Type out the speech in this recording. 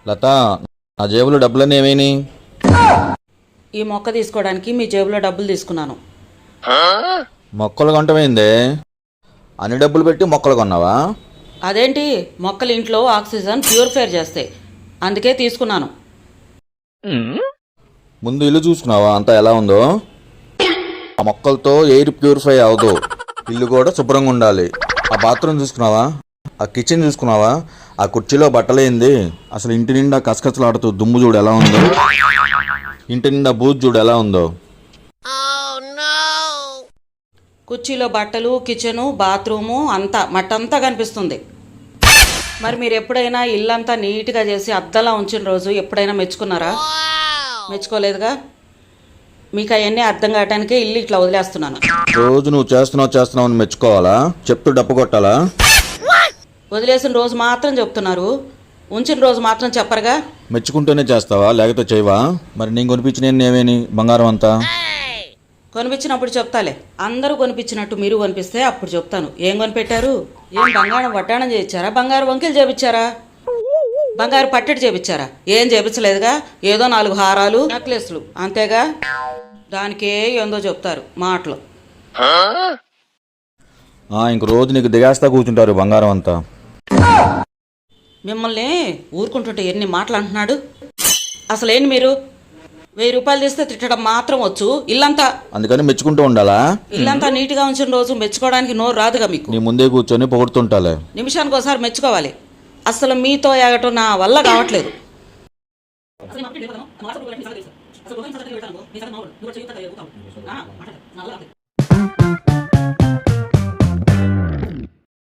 లత, నా జేబులో డబ్బులన్నీ ఏమైనాయి? ఈ మొక్క తీసుకోవడానికి మీ జేబులో డబ్బులు తీసుకున్నాను. మొక్కలు కొంటమైందే? అన్ని డబ్బులు పెట్టి మొక్కలు కొన్నావా? అదేంటి, మొక్కలు ఇంట్లో ఆక్సిజన్ ప్యూరిఫైర్ చేస్తాయి, అందుకే తీసుకున్నాను. ముందు ఇల్లు చూసుకున్నావా అంతా ఎలా ఉందో? ఆ మొక్కలతో ఎయిర్ ప్యూరిఫై అవదు, ఇల్లు కూడా శుభ్రంగా ఉండాలి. ఆ బాత్రూమ్ చూసుకున్నావా? ఆ కిచెన్ చూసుకున్నావా? ఆ కుర్చీలో బట్టలేంది? అసలు ఇంటి నిండా కసకసలాడుతూ దుమ్ము చూడు ఎలా ఉందో, ఇంటి నిండా బూజు చూడు ఎలా ఉందో. కుర్చీలో బట్టలు, కిచెను, బాత్రూము అంతా మట్టంతా కనిపిస్తుంది. మరి మీరు ఎప్పుడైనా ఇల్లంతా నీట్గా చేసి అద్దంలా ఉంచిన రోజు ఎప్పుడైనా మెచ్చుకున్నారా? మెచ్చుకోలేదుగా. మీకు అవన్నీ అర్థం కావటానికే ఇల్లు ఇట్లా వదిలేస్తున్నాను. రోజు నువ్వు చేస్తున్నావు అని మెచ్చుకోవాలా? చెప్తూ డప్పు కొట్టాలా? వదిలేసిన రోజు మాత్రం చెప్తున్నారు, ఉంచిన రోజు మాత్రం చెప్పరుగా. మెచ్చుకుంటూనే చేస్తావా లేకపోతే చేయవా? మరి నేను కొనిపించిన ఏమేని బంగారం అంతా? కొనిపించినప్పుడు చెప్తాలే. అందరూ కొనిపించినట్టు మీరు కొనిపిస్తే అప్పుడు చెప్తాను. ఏం కొనిపెట్టారు? ఏం బంగారం వడ్డాణం చేయించారా? బంగారు వంకెలు చేపించారా? బంగారు పట్టెడు చేపించారా? ఏం చేపించలేదుగా. ఏదో 4 హారాలు, నెక్లెస్లు అంతేగా. దానికే ఏందో చెప్తారు మాటలు. ఇంక రోజు నీకు దిగేస్తా కూర్చుంటారు బంగారం అంతా. మిమ్మల్ని ఊరుకుంటుంటే ఎన్ని మాటలు అంటున్నాడు. అసలేంటి మీరు? 1000 రూపాయలు తీస్తే తిట్టడం మాత్రం వచ్చు, ఇల్లంతా. అందుకని మెచ్చుకుంటూ ఉండాలా? ఇల్లంతా నీట్గా ఉంచిన రోజు మెచ్చుకోవడానికి నోరు రాదుగా మీకు. నీ ముందే కూర్చొని పొగుడుతుంటాలే. నిమిషానికి ఒకసారి మెచ్చుకోవాలి. అసలు మీతో ఎగటం నా వల్ల కావట్లేదు.